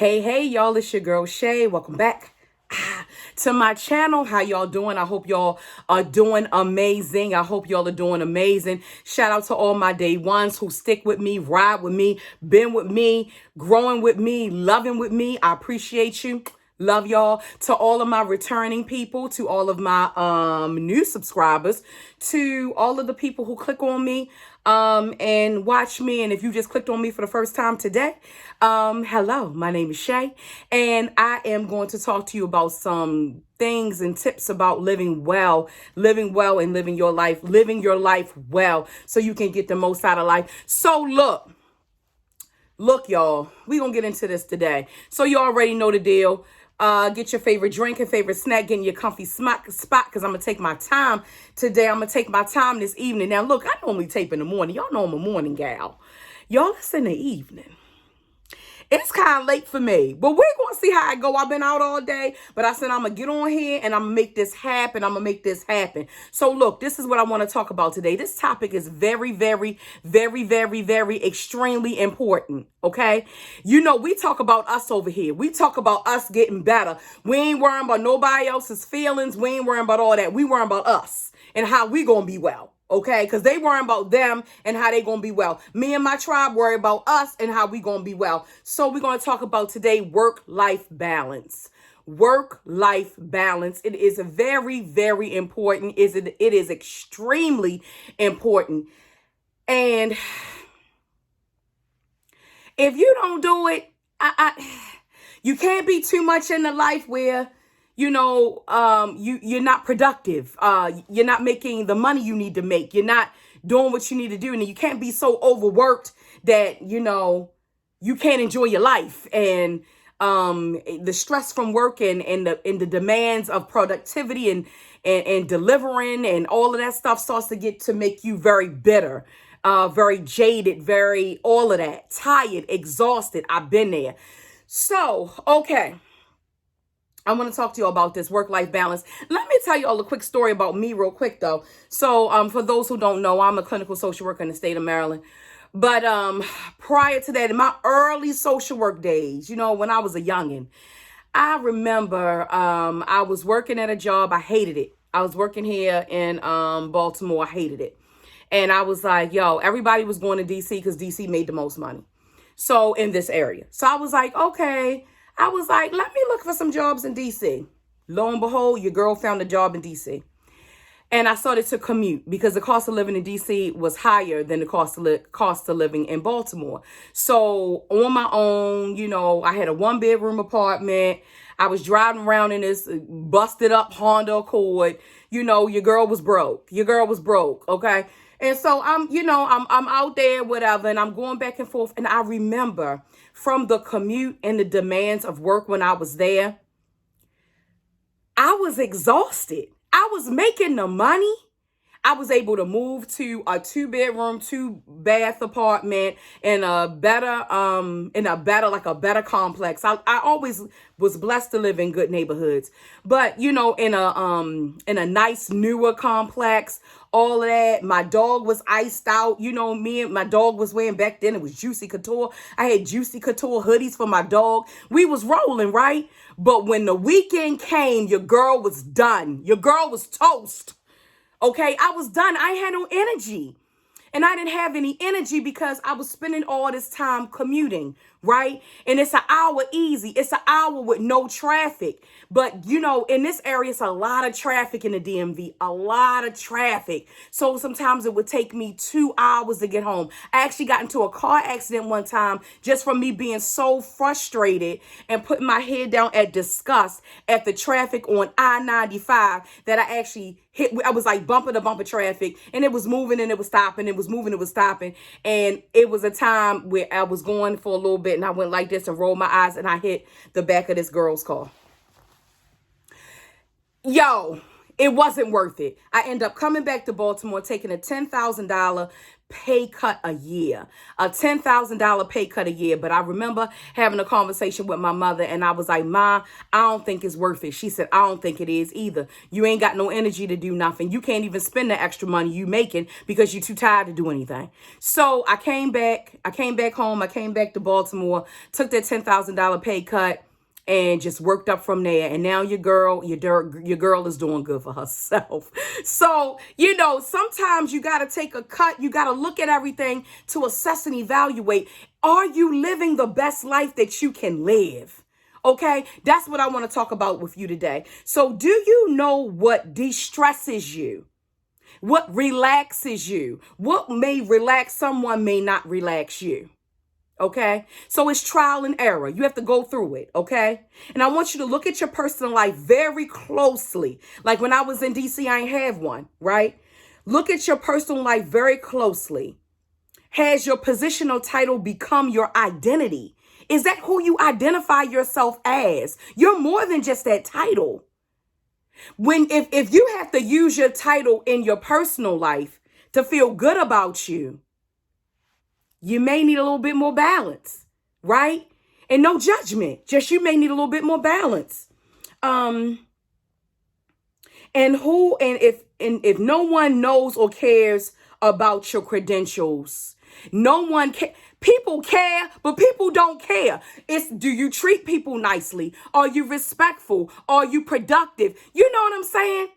Hey, y'all, it's your girl Shay. Welcome back to my channel. How y'all doing? I hope y'all are doing amazing. I hope y'all are doing amazing. Shout out to all my day ones who stick with me, ride with me, been with me, growing with me, loving with me. I appreciate you. Love y'all. To all of my returning people, to all of my new subscribers, to all of the people who click on me and watch me. And if you just clicked on me for the first time today, hello, my name is Shay, and I am going to talk to you about some things and tips about living well and living your life well so you can get the most out of life. So look, y'all, we gonna get into this today. So you already know the deal. Get your favorite drink and favorite snack, get in your comfy spot, because I'm gonna take my time today. I'm gonna take my time this evening. Now, look, I normally tape in the morning. Y'all know I'm a morning gal. Y'all, it's in the evening. It's kind of late for me, but we're going to see how I go. I've been out all day, but I said I'm going to get on here and I'm going to make this happen. I'm going to make this happen. So look, this is what I want to talk about today. This topic is very, very, very, very, very extremely important. Okay. You know, we talk about us over here. We talk about us getting better. We ain't worrying about nobody else's feelings. We ain't worrying about all that. We worrying about us and how we going to be well. Okay, because they worrying about them and how they gonna be well. Me and my tribe worry about us and how we gonna be well. So we're gonna talk about today work-life balance. Work-life balance. It is a very, very important. It is extremely important. And if you don't do it, you can't be too much in the life where you're not productive. You're not making the money you need to make. You're not doing what you need to do. And you can't be so overworked that, you can't enjoy your life. And the stress from work and the demands of productivity and delivering and all of that stuff starts to make you very bitter, very jaded, very all of that, tired, exhausted. I've been there. So, okay. I want to talk to you about this work-life balance. Let me tell you all a quick story about me real quick, though. So for those who don't know, I'm a clinical social worker in the state of Maryland. But prior to that, in my early social work days, when I was a youngin', I remember I was working at a job. I hated it. I was working here in Baltimore. I hated it. And I was like, yo, everybody was going to D.C. because D.C. made the most money. So in this area. So I was like, okay. I was like, let me look for some jobs in D.C. Lo and behold, your girl found a job in D.C. And I started to commute because the cost of living in D.C. was higher than the cost of living in Baltimore. So on my own, I had a 1-bedroom apartment. I was driving around in this busted up Honda Accord. Your girl was broke. Okay. And so I'm out there, whatever, and I'm going back and forth. And I remember from the commute and the demands of work when I was there, I was exhausted. I was making the money. I was able to move to a 2-bedroom, 2-bath apartment in a better complex. I always was blessed to live in good neighborhoods, but in a nice newer complex, all of that. My dog was iced out. Me and my dog was wearing back then. It was Juicy Couture. I had Juicy Couture hoodies for my dog. We was rolling, right? But when the weekend came, your girl was done. Your girl was toast. Okay, I was done. I had no energy. And I didn't have any energy because I was spending all this time commuting, right? And it's an hour easy. It's an hour with no traffic. But, in this area, it's a lot of traffic in the DMV, a lot of traffic. So sometimes it would take me 2 hours to get home. I actually got into a car accident one time just from me being so frustrated and putting my head down at disgust at the traffic on I-95 that I actually I was like bumper to bumper traffic, and it was moving and it was stopping. It was moving, it was stopping. And it was a time where I was going for a little bit and I went like this and rolled my eyes and I hit the back of this girl's car. Yo, it wasn't worth it. I end up coming back to Baltimore, taking a $10,000 pay cut a year, a $10,000 pay cut a year. But I remember having a conversation with my mother and I was like, Ma, I don't think it's worth it. She said, I don't think it is either. You ain't got no energy to do nothing. You can't even spend the extra money you making because you're too tired to do anything. So I came back home. I came back to Baltimore, took that $10,000 pay cut, and just worked up from there. And now your girl is doing good for herself. So, sometimes you got to take a cut. You got to look at everything to assess and evaluate. Are you living the best life that you can live? Okay, that's what I want to talk about with you today. So do you know what de-stresses you? What relaxes you? What may relax someone may not relax you. Okay, so it's trial and error. You have to go through it. Okay, and I want you to look at your personal life very closely. Like when I was in DC, I ain't have one, right? Look at your personal life very closely. Has your positional title become your identity? Is that who you identify yourself as? You're more than just that title. If you have to use your title in your personal life to feel good about you, you may need a little bit more balance, right? And no judgment, just you may need a little bit more balance. If no one knows or cares about your credentials, no one can. People care, but people don't care. Do you treat people nicely? Are you respectful? Are you productive? You know what I'm saying?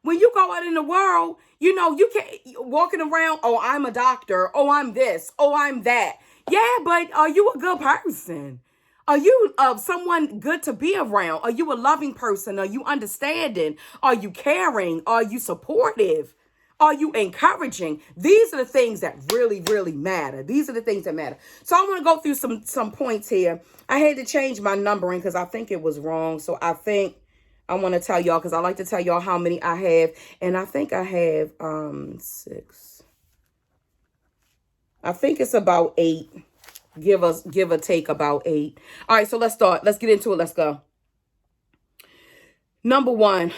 When you go out in the world, you can't walking around, oh, I'm a doctor. Oh, I'm this. Oh, I'm that. Yeah, but are you a good person? Are you someone good to be around? Are you a loving person? Are you understanding? Are you caring? Are you supportive? Are you encouraging? These are the things that really, really matter. These are the things that matter. So I want to go through some points here. I had to change my numbering because I think it was wrong. So I think I want to tell y'all, because I like to tell y'all how many I have. And I think I have 6. I think it's about 8. Give or take about 8. All right, so let's start. Let's get into it. Let's go. Number 1,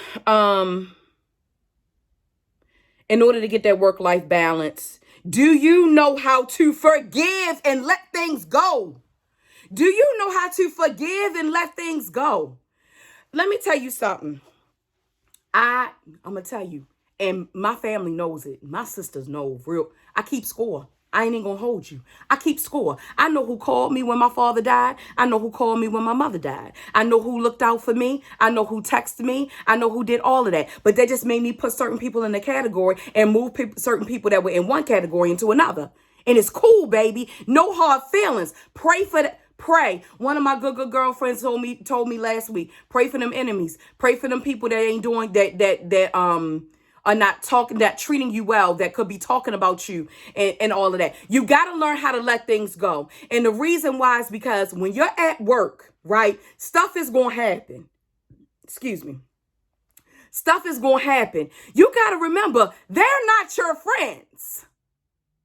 in order to get that work-life balance, do you know how to forgive and let things go? Do you know how to forgive and let things go? Let me tell you something. I'm going to tell you, and my family knows it. My sisters know I keep score. I ain't even going to hold you. I keep score. I know who called me when my father died. I know who called me when my mother died. I know who looked out for me. I know who texted me. I know who did all of that. But that just made me put certain people in the category and move certain people that were in one category into another. And it's cool, baby. No hard feelings. Pray for that. Pray. One of my good girlfriends told me last week, pray for them enemies. Pray for them people that ain't doing that are not treating you well, that could be talking about you and all of that. You got to learn how to let things go. And the reason why is because when you're at work, right, stuff is going to happen. Excuse me. Stuff is going to happen. You got to remember, they're not your friends.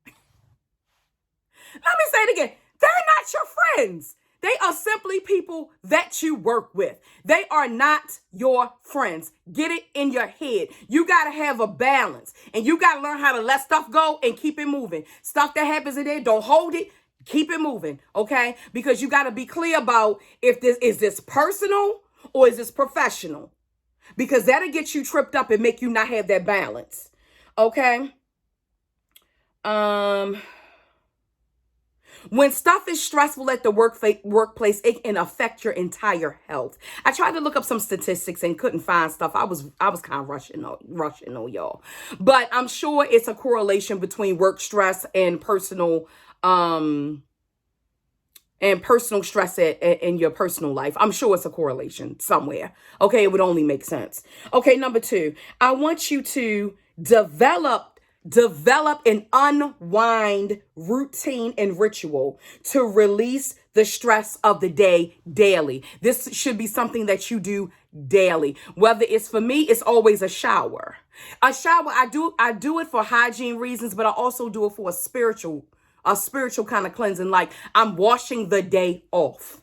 Let me say it again. They're not your friends. They are simply people that you work with. They are not your friends. Get it in your head. You got to have a balance, and you got to learn how to let stuff go and keep it moving. Stuff that happens in there, don't hold it. Keep it moving, okay? Because you got to be clear about if this personal or is this professional? Because that'll get you tripped up and make you not have that balance, okay? When stuff is stressful at the workplace, it can affect your entire health. I tried to look up some statistics and couldn't find stuff. I was kind of rushing on y'all. But I'm sure it's a correlation between work stress and personal stress in your personal life. I'm sure it's a correlation somewhere. Okay, it would only make sense. Okay, number 2, I want you to develop an unwind routine and ritual to release the stress of the day daily. This should be something that you do daily. Whether it's, for me, it's always a shower. I do it for hygiene reasons, but I also do it for a spiritual kind of cleansing. Like, I'm washing the day off.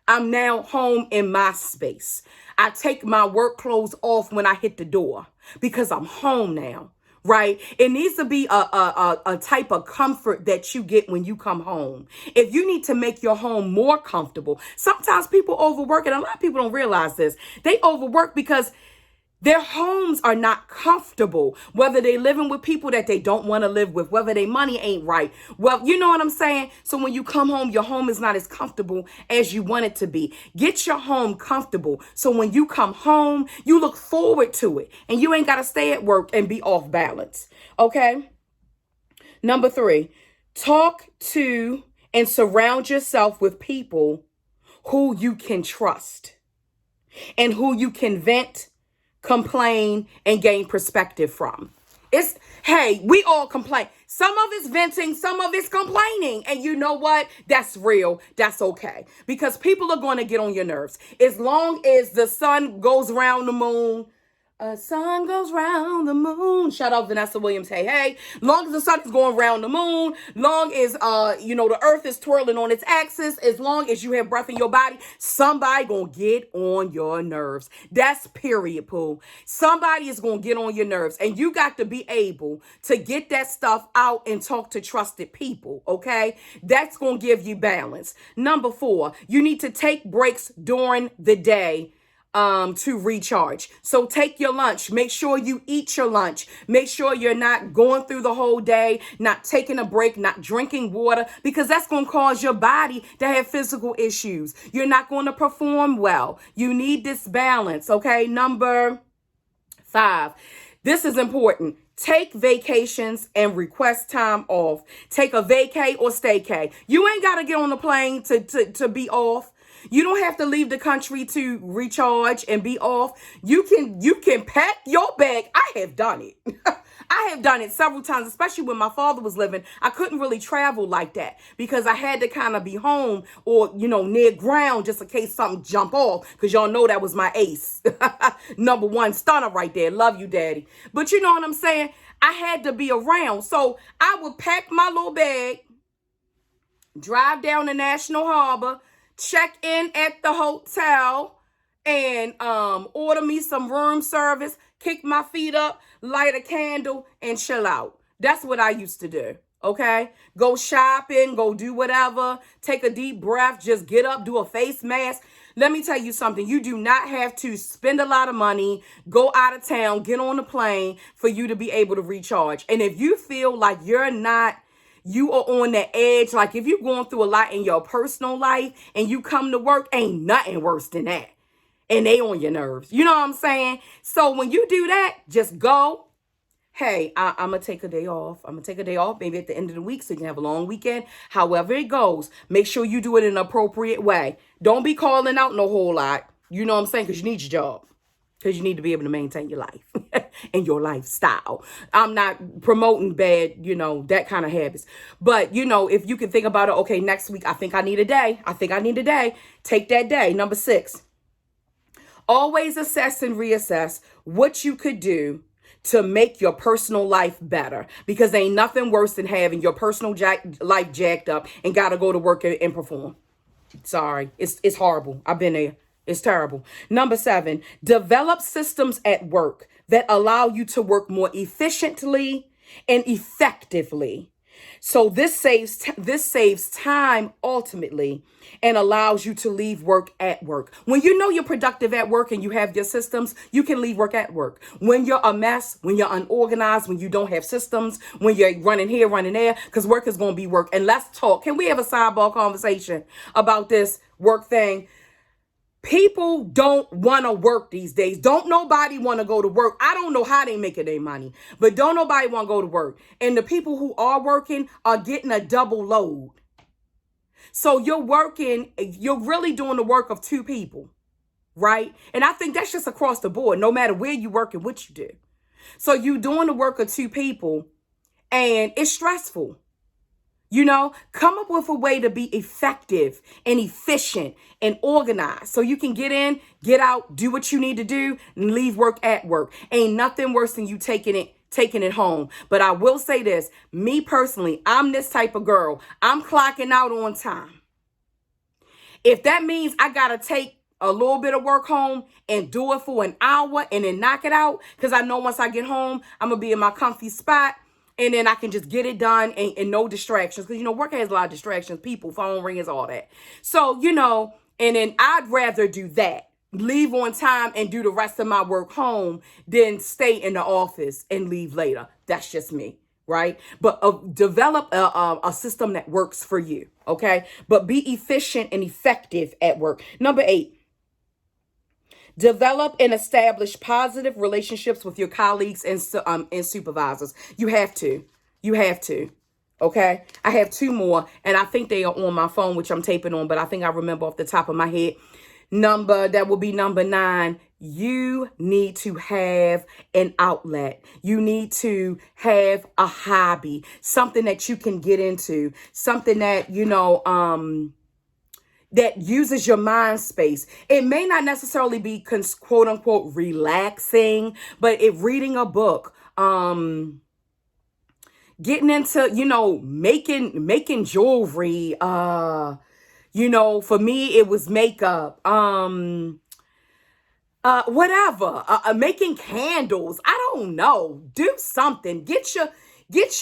I'm now home in my space. I take my work clothes off when I hit the door because I'm home now. right? It needs to be a type of comfort that you get when you come home. If you need to make your home more comfortable, sometimes people overwork, and a lot of people don't realize this. They overwork because their homes are not comfortable, whether they living with people that they don't want to live with, whether their money ain't right. Well, you know what I'm saying? So when you come home, your home is not as comfortable as you want it to be. Get your home comfortable. So when you come home, you look forward to it and you ain't got to stay at work and be off balance. Okay. Number 3, talk to and surround yourself with people who you can trust and who you can vent, complain, and gain perspective from. Hey, we all complain. Some of it's venting, some of it's complaining. And you know what? That's real. That's okay. Because people are going to get on your nerves. As long as the sun goes around the moon, sun goes round the moon. Shout out Vanessa Williams. Hey, hey. Long as the sun is going round the moon, long as, the earth is twirling on its axis, as long as you have breath in your body, somebody gonna get on your nerves. That's period, Pooh. Somebody is gonna get on your nerves, and you got to be able to get that stuff out and talk to trusted people, okay? That's gonna give you balance. Number 4, you need to take breaks during the day to recharge. So take your lunch. Make sure you eat your lunch. Make sure you're not going through the whole day, not taking a break, not drinking water, because that's going to cause your body to have physical issues. You're not going to perform well. You need this balance, okay? Number 5. This is important. Take vacations and request time off. Take a vacay or staycay. You ain't got to get on the plane to be off. You don't have to leave the country to recharge and be off. You can pack your bag. I have done it. I have done it several times, especially when my father was living. I couldn't really travel like that because I had to kind of be home or, near ground just in case something jump off, because y'all know that was my ace. Number 1 stunner right there. Love you, daddy. But you know what I'm saying? I had to be around. So I would pack my little bag, drive down to National Harbor, check in at the hotel, and order me some room service, kick my feet up, light a candle, and chill out. That's what I used to do, okay? Go shopping, go do whatever, take a deep breath, just get up, do a face mask. Let me tell you something. You do not have to spend a lot of money, go out of town, get on a plane for you to be able to recharge. And if you feel like you are on that edge, like if you're going through a lot in your personal life and you come to work, ain't nothing worse than that. And they on your nerves. You know what I'm saying? So when you do that, just go, hey, I'm going to take a day off. I'm going to take a day off maybe at the end of the week so you can have a long weekend. However it goes, make sure you do it in an appropriate way. Don't be calling out no whole lot. You know what I'm saying? Because you need your job. Because you need to be able to maintain your life and your lifestyle. I'm not promoting bad, that kind of habits. But, if you can think about it, okay, next week, I think I need a day. Take that day. Number 6, always assess and reassess what you could do to make your personal life better. Because ain't nothing worse than having your personal life jacked up and got to go to work and perform. Sorry. It's horrible. I've been there. It's terrible. Number 7, develop systems at work that allow you to work more efficiently and effectively. So this saves time ultimately and allows you to leave work at work. When you know you're productive at work and you have your systems, you can leave work at work. When you're a mess, when you're unorganized, when you don't have systems, when you're running here, running there, because work is going to be work. And let's talk. Can we have a sidebar conversation about this work thing? People don't want to work these days. Don't nobody want to go to work. I don't know how they making their money, but don't nobody want to go to work. And the people who are working are getting a double load. So you're really doing the work of 2 people, right? And I think that's just across the board, no matter where you work and what you do. So you're doing the work of 2 people and it's stressful. Come up with a way to be effective and efficient and organized so you can get in, get out, do what you need to do, and leave work at work. Ain't nothing worse than you taking it home. But I will say this, me personally, I'm this type of girl. I'm clocking out on time. If that means I got to take a little bit of work home and do it for an hour and then knock it out. Because I know once I get home, I'm going to be in my comfy spot. And then I can just get it done and no distractions. Because, work has a lot of distractions. People, phone rings, all that. So, and then I'd rather do that. Leave on time and do the rest of my work home than stay in the office and leave later. That's just me, right? But develop a system that works for you, okay? But be efficient and effective at work. Number 8. Develop and establish positive relationships with your colleagues and supervisors. You have to. You have to. Okay? I have 2 more, and I think they are on my phone, which I'm taping on, but I think I remember off the top of my head. That will be number 9. You need to have an outlet. You need to have a hobby, something that you can get into, something that, that uses your mind space. It may not necessarily be quote unquote relaxing, but reading a book, getting into, making jewelry, for me, it was makeup, whatever, making candles. I don't know. Do something. Get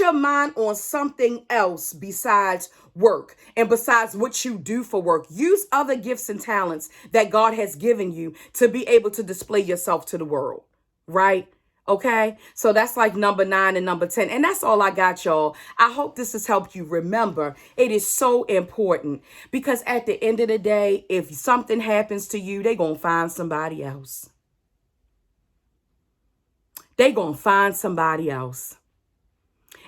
your mind on something else besides work and besides what you do for work. Use other gifts and talents that God has given you to be able to display yourself to the world, right? Okay, so that's like number 9 and number 10. And that's all I got, y'all. I hope this has helped you. Remember, it is so important because at the end of the day, if something happens to you, they're going to find somebody else. They're going to find somebody else.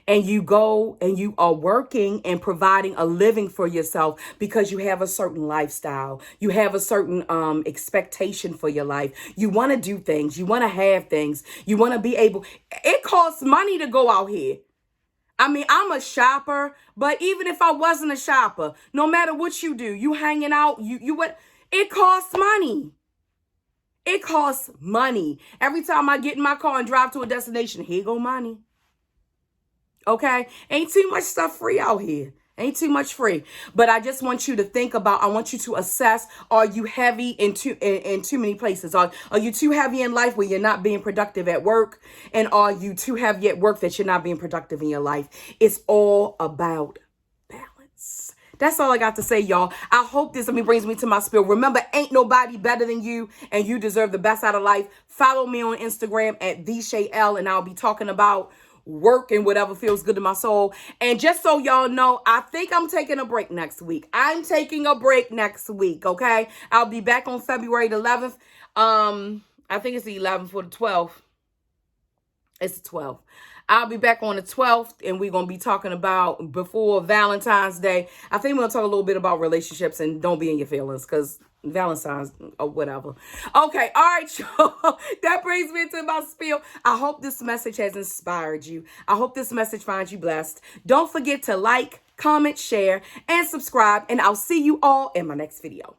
And you go and you are working and providing a living for yourself because you have a certain lifestyle. You have a certain expectation for your life. You want to do things. You want to have things. You want to be able. It costs money to go out here. I mean, I'm a shopper, but even if I wasn't a shopper, no matter what you do, you hanging out, it costs money. It costs money. Every time I get in my car and drive to a destination, here go money. Okay, ain't too much stuff free out here. Ain't too much free. But I just want you to think about, I want you to assess, are you heavy in too many places? Are you too heavy in life where you're not being productive at work? And are you too heavy at work that you're not being productive in your life? It's all about balance. That's all I got to say, y'all. I hope this brings me to my spiel. Remember, ain't nobody better than you, and you deserve the best out of life. Follow me on Instagram at TheShayL, and I'll be talking about work and whatever feels good to my soul. And just so y'all know, I think I'm taking a break next week. I'm taking a break next week, okay? I'll be back on February the 11th. I think it's the 11th or the 12th. It's the 12th. I'll be back on the 12th, and we're going to be talking about before Valentine's Day. I think we're going to talk a little bit about relationships and don't be in your feelings because Valentine's or whatever. Okay, all right, y'all. That brings me to my spiel. I hope this message has inspired you. I hope this message finds you blessed. Don't forget to like, comment, share, and subscribe, and I'll see you all in my next video.